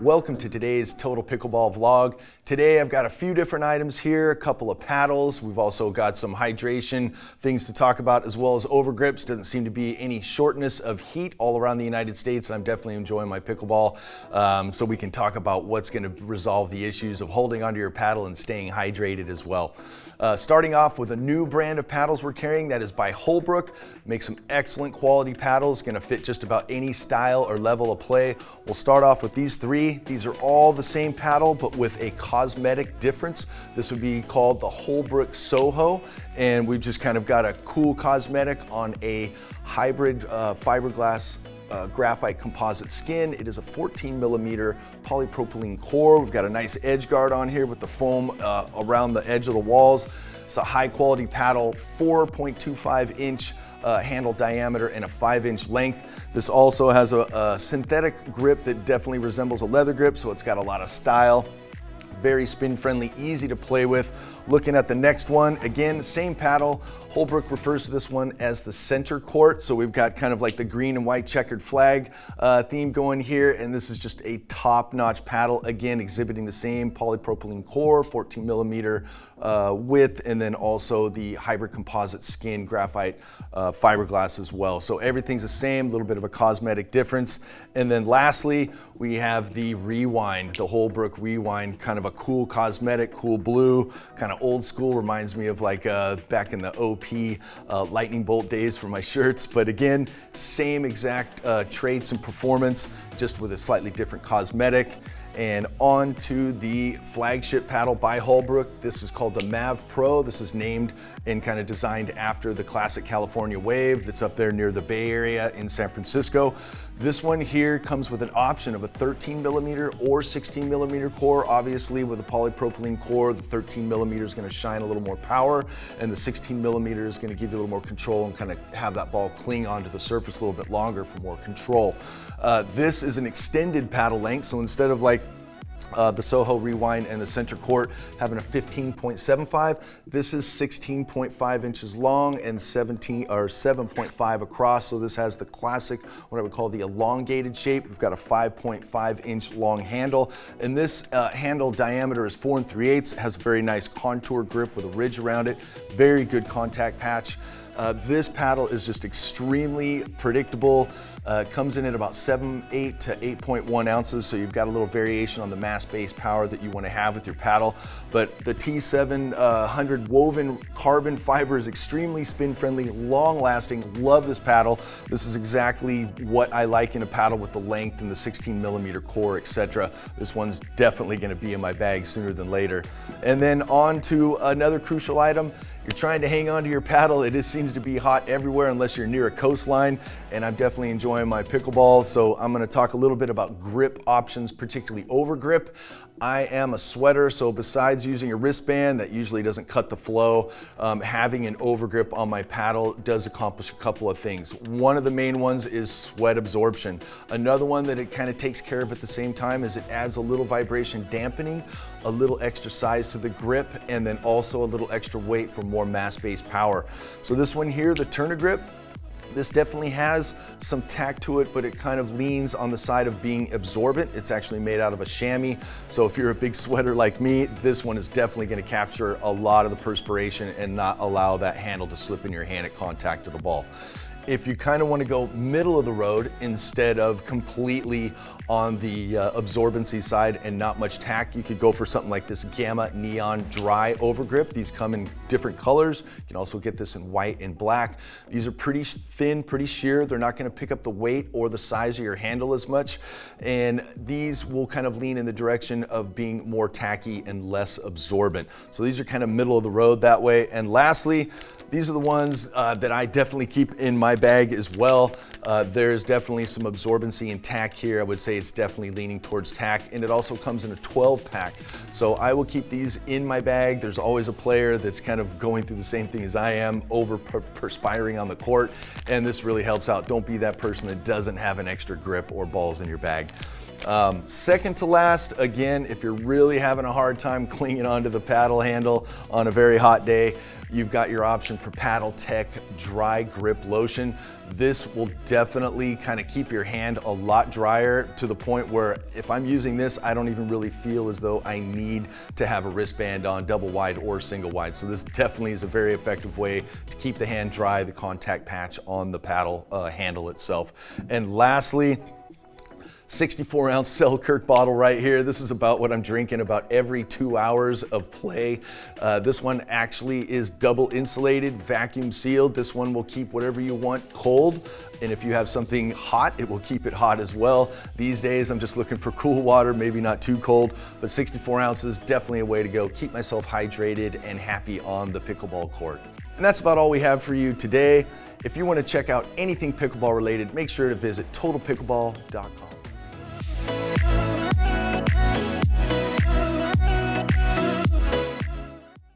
Welcome to today's Total Pickleball vlog. Today I've got a few different items here, a couple of paddles. We've also got some hydration things to talk about, as well as overgrips. Doesn't seem to be any shortness of heat all around the United States. I'm definitely enjoying my pickleball, so we can talk about what's going to resolve the issues of holding onto your paddle and staying hydrated as well. Starting off with a new brand of paddles we're carrying that is by Holbrook. Make some excellent quality paddles, going to fit just about any style or level of play. We'll start off with these three. These are all the same paddle, but with a cosmetic difference. This would be called the Holbrook Soho, and we've just kind of got a cool cosmetic on a hybrid fiberglass graphite composite skin. It is a 14 millimeter polypropylene core. We've got a nice edge guard on here with the foam around the edge of the walls. It's a high quality paddle, 4.25 inch handle diameter and a 5-inch length. This also has a synthetic grip that definitely resembles a leather grip, so it's got a lot of style. Very spin friendly, easy to play with. Looking at the next one, again, same paddle. Holbrook refers to this one as the center court. So we've got kind of like the green and white checkered flag theme going here. And this is just a top-notch paddle. Again, exhibiting the same polypropylene core, 14 millimeter width, and then also the hybrid composite skin graphite fiberglass as well. So everything's the same, a little bit of a cosmetic difference. And then lastly, we have the Rewind, the Holbrook Rewind, kind of a cool cosmetic, cool blue, kind of old school, reminds me of like back in the OP lightning bolt days for my shirts. But again, same exact traits and performance, just with a slightly different cosmetic. And on to the flagship paddle by Holbrook. This is called the Mav Pro. This is named and kind of designed after the classic California wave that's up there near the Bay Area in San Francisco. This one here comes with an option of a 13 millimeter or 16 millimeter core. Obviously with a polypropylene core, the 13 millimeter is going to shine a little more power, and the 16 millimeter is going to give you a little more control and kind of have that ball cling onto the surface a little bit longer for more control. This is an extended paddle length, so instead of like the Soho Rewind and the center court having a 15.75, this is 16.5 inches long and 7.5 across. So this has the classic, what I would call the elongated shape. We've got a 5.5 inch long handle, and this handle diameter is 4 3/8. It has a very nice contour grip with a ridge around it. Very good contact patch. This paddle is just extremely predictable. Comes in at about 7.8 to 8.1 ounces, so you've got a little variation on the mass base power that you want to have with your paddle. But the T700 woven carbon fiber is extremely spin friendly, long lasting. Love this paddle. This is exactly what I like in a paddle with the length and the 16 millimeter core, etc. This one's definitely going to be in my bag sooner than later. And then on to another crucial item. You're trying to hang on to your paddle. It just seems to be hot everywhere unless you're near a coastline, and I'm definitely enjoying my pickleball. So I'm going to talk a little bit about grip options, particularly Overgrip. I am a sweater, so besides using a wristband that usually doesn't cut the flow, having an overgrip on my paddle does accomplish a couple of things. One of the main ones is sweat absorption. Another one that it kind of takes care of at the same time is it adds a little vibration dampening, a little extra size to the grip, and then also a little extra weight for more mass-based power. So this one here, the Turner Grip, this definitely has some tack to it, but it kind of leans on the side of being absorbent. It's actually made out of a chamois. So if you're a big sweater like me, this one is definitely going to capture a lot of the perspiration and not allow that handle to slip in your hand at contact to the ball. If you kind of want to go middle of the road instead of completely on the absorbency side and not much tack, you could go for something like this Gamma Neon Dry Overgrip. These come in different colors. You can also get this in white and black. These are pretty thin, pretty sheer. They're not going to pick up the weight or the size of your handle as much, and these will kind of lean in the direction of being more tacky and less absorbent. So these are kind of middle of the road that way. And lastly, these are the ones that I definitely keep in my bag as well. There's definitely some absorbency and tack here. I would say it's definitely leaning towards tack, and it also comes in a 12 pack. So I will keep these in my bag. There's always a player that's kind of going through the same thing as I am, perspiring on the court, and this really helps out. Don't be that person that doesn't have an extra grip or balls in your bag. Second to last, again, if you're really having a hard time clinging onto the paddle handle on a very hot day, you've got your option for Paddle Tech Dry Grip Lotion. This will definitely kind of keep your hand a lot drier, to the point where if I'm using this, I don't even really feel as though I need to have a wristband on, double wide or single wide. So this definitely is a very effective way to keep the hand dry, the contact patch on the paddle handle itself. And lastly, 64-ounce Selkirk bottle right here. This is about what I'm drinking about every 2 hours of play. This one actually is double insulated, vacuum sealed. This one will keep whatever you want cold. And if you have something hot, it will keep it hot as well. These days, I'm just looking for cool water, maybe not too cold, but 64 ounces, definitely a way to go. Keep myself hydrated and happy on the pickleball court. And that's about all we have for you today. If you want to check out anything pickleball related, make sure to visit totalpickleball.com.